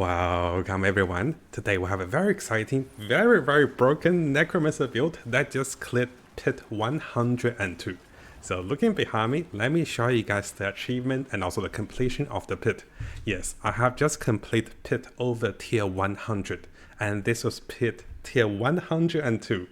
Welcome everyone. Today we have a very exciting, very broken Necromancer build that just cleared Pit 102. So looking behind me, let me show you guys the achievement and also the completion of the pit. Yes, I have just completed Pit over tier 100 and this was Pit tier 102.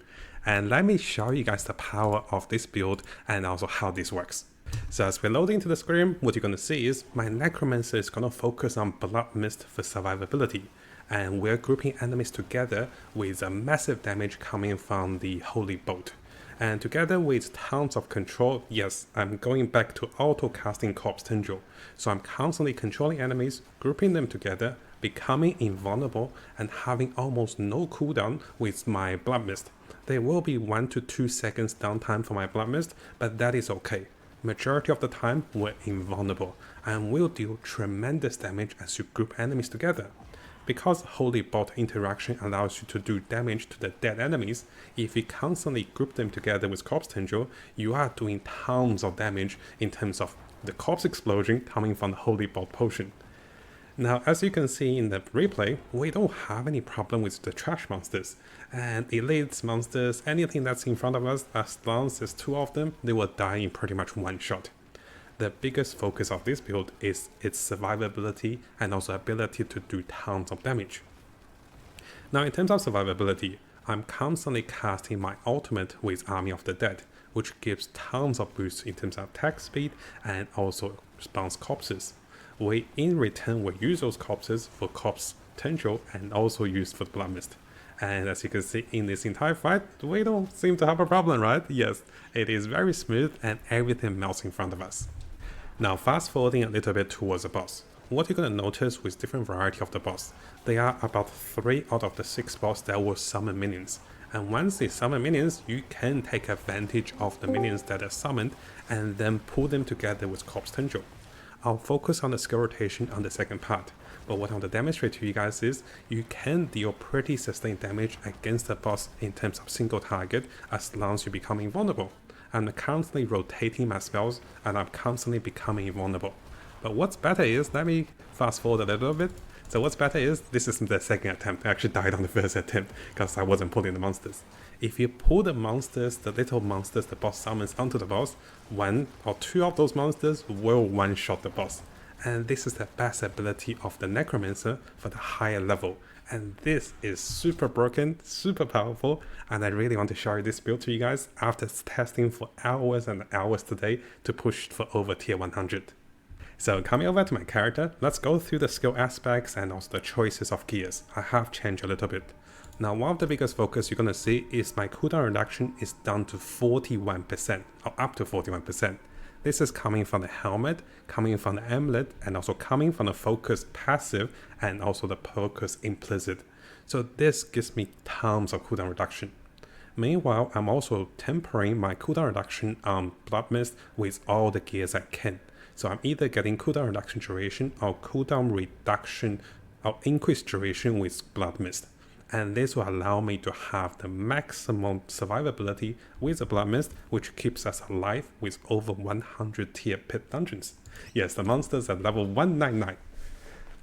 And let me show you guys the power of this build and also how this works. So as we're loading to the screen, what you're going to see is my Necromancer is going to focus on Blood Mist for survivability. And we're grouping enemies together with a massive damage coming from the Holy Bolt. And together with tons of control, yes, I'm going back to auto-casting Corpse Tendril. So I'm constantly controlling enemies, grouping them together, becoming invulnerable, and having almost no cooldown with my Blood Mist. There will be 1 to 2 seconds downtime for my Blood Mist, but that is okay. Majority of the time, we're invulnerable and will deal tremendous damage as you group enemies together. Because Holy Bolt interaction allows you to do damage to the dead enemies, if you constantly group them together with Corpse Tendril, you are doing tons of damage in terms of the corpse explosion coming from the Holy Bolt potion. Now, as you can see in the replay, we don't have any problem with the trash monsters. And elite monsters, anything that's in front of us, as long as there's 2 of them, they will die in pretty much 1 shot. The biggest focus of this build is its survivability and also ability to do tons of damage. Now, in terms of survivability, I'm constantly casting my ultimate with Army of the Dead, which gives tons of boosts in terms of attack speed and also spawns corpses. In return, we use those corpses for Corpse Tendril and also used for the Blood Mist. And as you can see in this entire fight, we don't seem to have a problem, right? Yes, it is very smooth and everything melts in front of us. Now fast forwarding a little bit towards the boss. What you're going to notice with different variety of the boss, there are about 3 out of the 6 boss that will summon minions. And once they summon minions, you can take advantage of the minions that are summoned and then pull them together with Corpse Tendril. I'll focus on the skill rotation on the second part, but what I want to demonstrate to you guys is you can deal pretty sustained damage against the boss in terms of single target as long as you become invulnerable. I'm constantly rotating my spells and I'm constantly becoming invulnerable. But what's better is, let me fast forward a little bit. So what's better is, this is the second attempt. I actually died on the first attempt because I wasn't pulling the monsters. If you pull the monsters, the little monsters the boss summons onto the boss, 1 or 2 of those monsters will one-shot the boss. And this is the best ability of the Necromancer for the higher level. And this is super broken, super powerful, and I really want to show you this build to you guys after testing for hours and hours today to push for over tier 100. So coming over to my character, let's go through the skill aspects and also the choices of gears. I have changed a little bit. Now one of the biggest focus you're going to see is my cooldown reduction is down to 41%, or up to 41%. This is coming from the helmet, coming from the amulet, and also coming from the focus passive and also the focus implicit. So this gives me tons of cooldown reduction. Meanwhile, I'm also tempering my cooldown reduction on Blood Mist with all the gears I can. So I'm either getting cooldown reduction duration or cooldown reduction or increased duration with Blood Mist. And this will allow me to have the maximum survivability with the Blood Mist, which keeps us alive with over 100 tier pit dungeons. Yes, the monsters at level 199.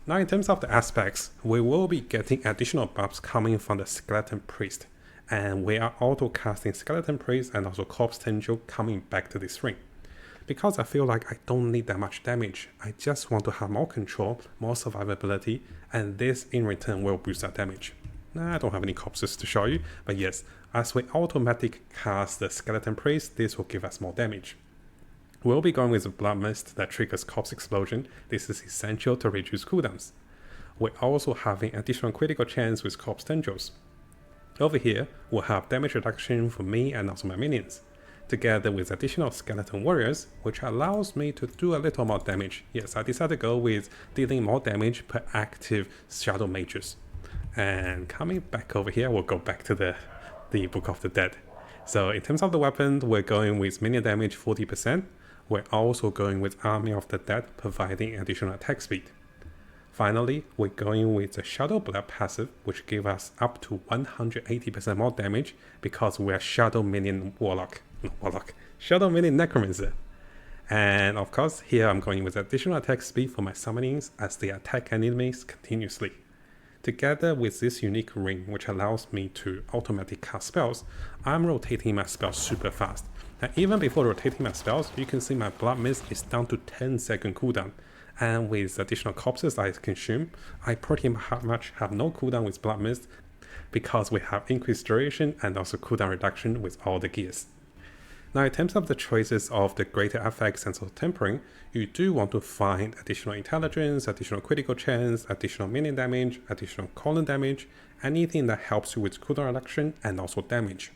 Now in terms of the aspects, we will be getting additional buffs coming from the Skeleton Priest. And we are auto casting Skeleton Priest and also Corpse Tendril coming back to this ring. Because I feel like I don't need that much damage, I just want to have more control, more survivability, and this in return will boost that damage. Nah, I don't have any corpses to show you, but yes, as we automatically cast the Skeleton Priest, this will give us more damage. We'll be going with the Blood Mist that triggers Corpse Explosion. This is essential to reduce cooldowns. We're also having additional critical chance with Corpse Tendrils. Over here, we'll have damage reduction for me and also my minions, together with additional Skeleton Warriors, which allows me to do a little more damage. Yes, I decided to go with dealing more damage per active Shadow Mages. And coming back over here, we'll go back to the Book of the Dead. So in terms of the weapon, we're going with minion damage 40%. We're also going with Army of the Dead, providing additional attack speed. Finally, we're going with the Shadow Blood passive, which gives us up to 180% more damage because we're Shadow Minion Shadow Minion Necromancer. And of course, here I'm going with additional attack speed for my summonings as they attack enemies continuously. Together with this unique ring, which allows me to automatically cast spells, I'm rotating my spells super fast. And even before rotating my spells, you can see my Blood Mist is down to 10-second cooldown. And with additional corpses I consume, I pretty much have no cooldown with Blood Mist because we have increased duration and also cooldown reduction with all the gears. Now in terms of the choices of the greater effects and so tempering, you do want to find additional intelligence, additional critical chance, additional minion damage, additional column damage, anything that helps you with cooldown reduction and also damage.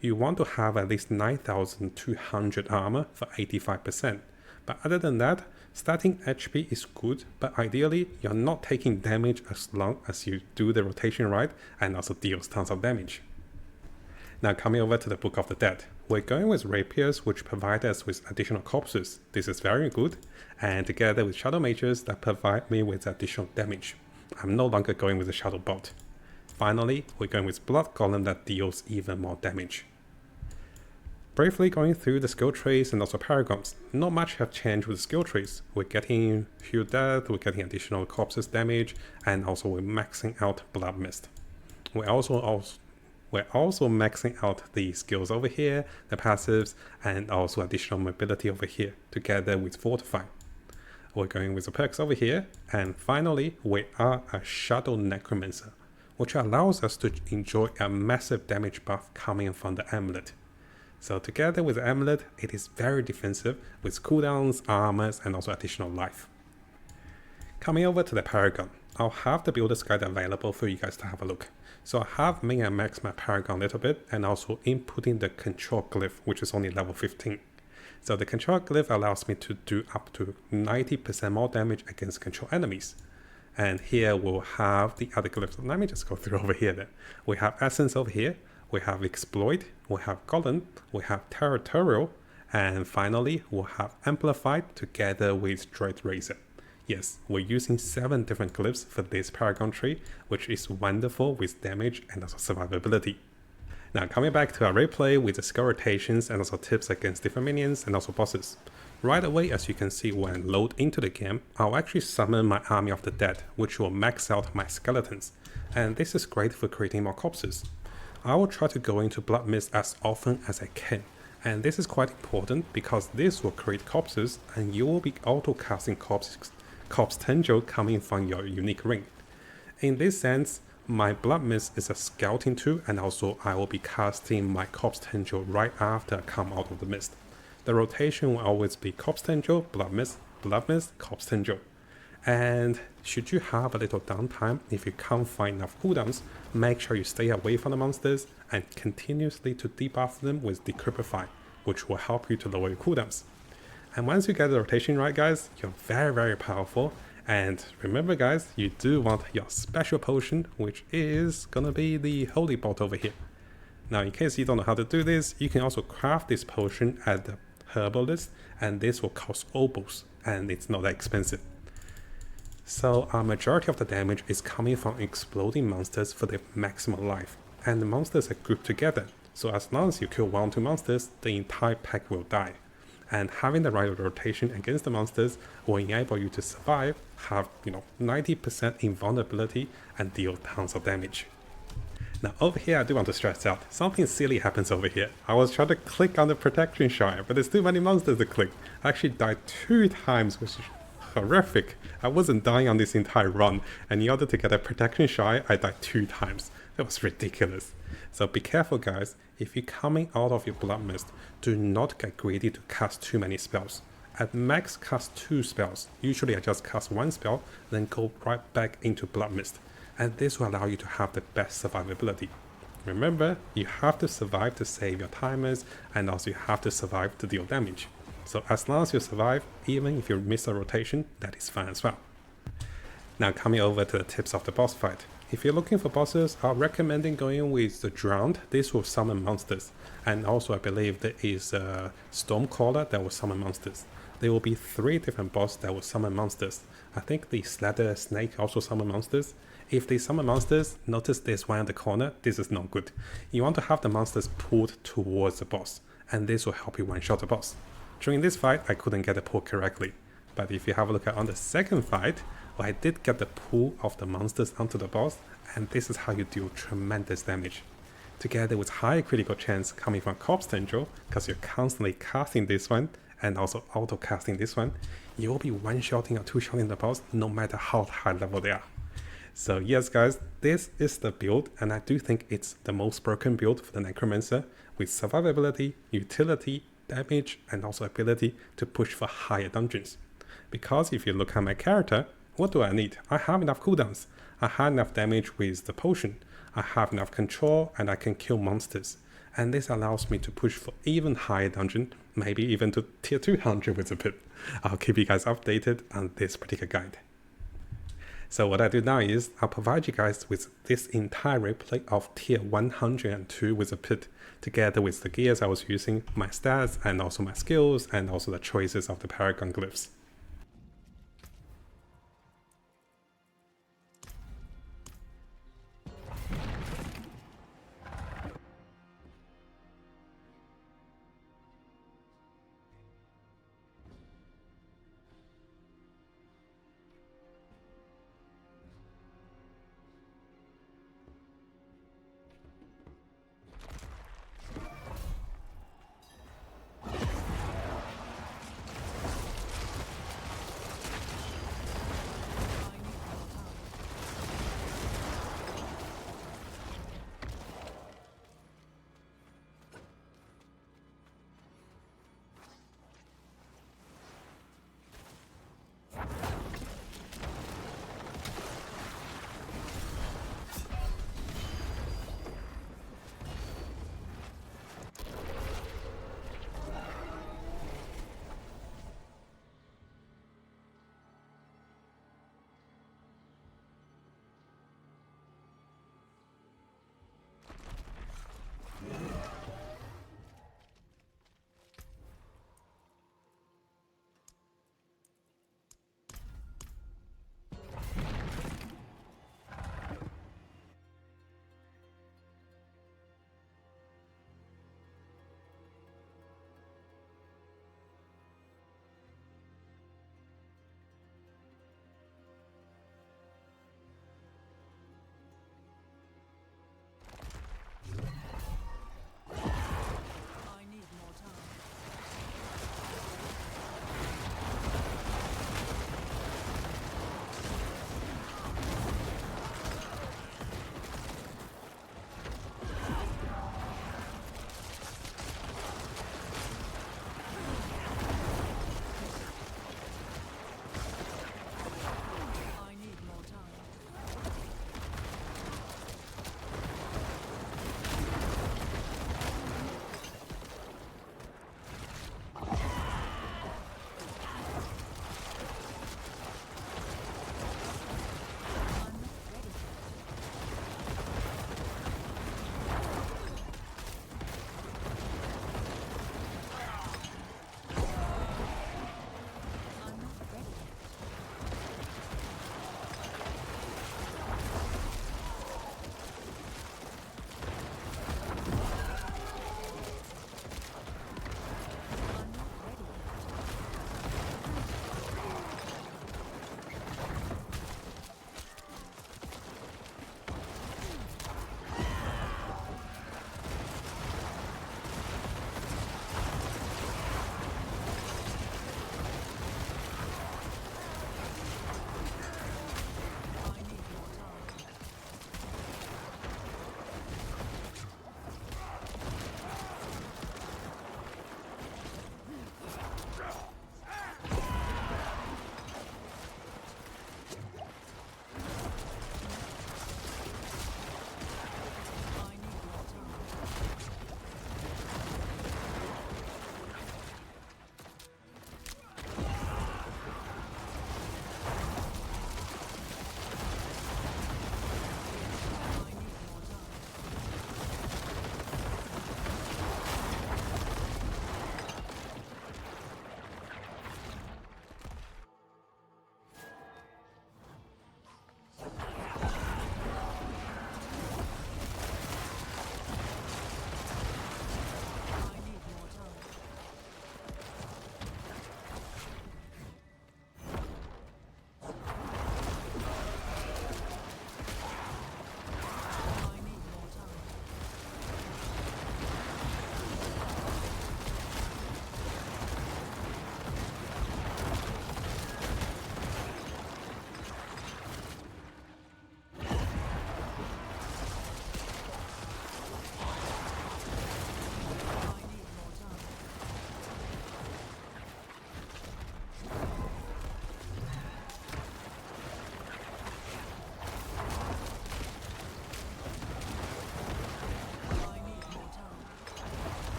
You want to have at least 9200 armor for 85%, but other than that, starting HP is good, but ideally you're not taking damage as long as you do the rotation right and also deals tons of damage. Now coming over to the Book of the Dead, we're going with rapiers which provide us with additional corpses. This is very good, and together with shadow mages that provide me with additional damage. I'm no longer going with the shadow bolt. Finally, we're going with blood golem that deals even more damage. Briefly going through the skill trees and also paragons, not much have changed with the skill trees. We're getting heal death, we're getting additional corpses damage, and also we're maxing out Blood Mist. We're also maxing out the skills over here, the passives, and also additional mobility over here, together with Fortify. We're going with the perks over here, and finally, we are a Shadow Necromancer, which allows us to enjoy a massive damage buff coming from the amulet. So together with the amulet, it is very defensive with cooldowns, armors, and also additional life. Coming over to the Paragon, I'll have the builder's guide available for you guys to have a look. So I have min and max my Paragon a little bit and also inputting the control glyph, which is only level 15. So the control glyph allows me to do up to 90% more damage against control enemies. And here we'll have the other glyphs. Let me just go through over here then. We have Essence over here, we have Exploit, we have Golem, we have Territorial, and finally we'll have Amplified together with Dread Razor. Yes, we're using 7 different glyphs for this Paragon tree, which is wonderful with damage and also survivability. Now coming back to our replay with the skill rotations and also tips against different minions and also bosses. Right away, as you can see when load into the game, I'll actually summon my Army of the Dead, which will max out my skeletons. And this is great for creating more corpses. I will try to go into Blood Mist as often as I can. And this is quite important because this will create corpses and you will be auto casting corpse tendril coming from your unique ring. In this sense, my Blood Mist is a scouting tool, and also I will be casting my corpse tendril right after I come out of the mist. The rotation will always be corpse tendril, Blood Mist, corpse tendril. And should you have a little downtime, if you can't find enough cooldowns, make sure you stay away from the monsters and continuously to debuff them with Decryptify, which will help you to lower your cooldowns. And once you get the rotation right, guys, you're very, very powerful. And remember, guys, you do want your special potion, which is gonna be the Holy Bolt over here. Now, in case you don't know how to do this, you can also craft this potion at the herbalist, and this will cost oboes, and it's not that expensive. So, a majority of the damage is coming from exploding monsters for their maximum life, and the monsters are grouped together. So, as long as you kill 1 or 2 monsters, the entire pack will die. And having the right rotation against the monsters will enable you to survive, have 90% invulnerability, and deal tons of damage. Now over here I do want to stress out, something silly happens over here. I was trying to click on the protection shire, but there's too many monsters to click. I actually died 2 times, which is horrific. I wasn't dying on this entire run, and in order to get a protection shire, I died 2 times. That was ridiculous. So be careful, guys. If you're coming out of your Blood Mist, do not get greedy to cast too many spells. At max, cast 2 spells. Usually I just cast 1 spell, then go right back into Blood Mist. And this will allow you to have the best survivability. Remember, you have to survive to save your timers, and also you have to survive to deal damage. So as long as you survive, even if you miss a rotation, that is fine as well. Now coming over to the tips of the boss fight. If you're looking for bosses, I'm recommending going with the Drowned. This will summon monsters. And also I believe there is a Stormcaller that will summon monsters. There will be 3 different bosses that will summon monsters. I think the Slather Snake also summon monsters. If they summon monsters, notice there's one in the corner. This is not good. You want to have the monsters pulled towards the boss, and this will help you one-shot the boss. During this fight, I couldn't get the pull correctly. But if you have a look at on the second fight, But I did get the pull of the monsters onto the boss, and this is how you deal tremendous damage. Together with high critical chance coming from Corpse Tendril, because you're constantly casting this one and also auto casting this one, you will be one-shotting or two-shotting the boss no matter how high level they are. So yes guys, this is the build, and I do think it's the most broken build for the Necromancer, with survivability, utility, damage, and also ability to push for higher dungeons. Because if you look at my character, what do I need? I have enough cooldowns, I have enough damage with the potion, I have enough control, and I can kill monsters. And this allows me to push for even higher dungeon, maybe even to tier 200 with the pit. I'll keep you guys updated on this particular guide. So what I do now is I'll provide you guys with this entire replay of tier 102 with the pit, together with the gears I was using, my stats, and also my skills, and also the choices of the Paragon glyphs.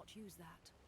not use that.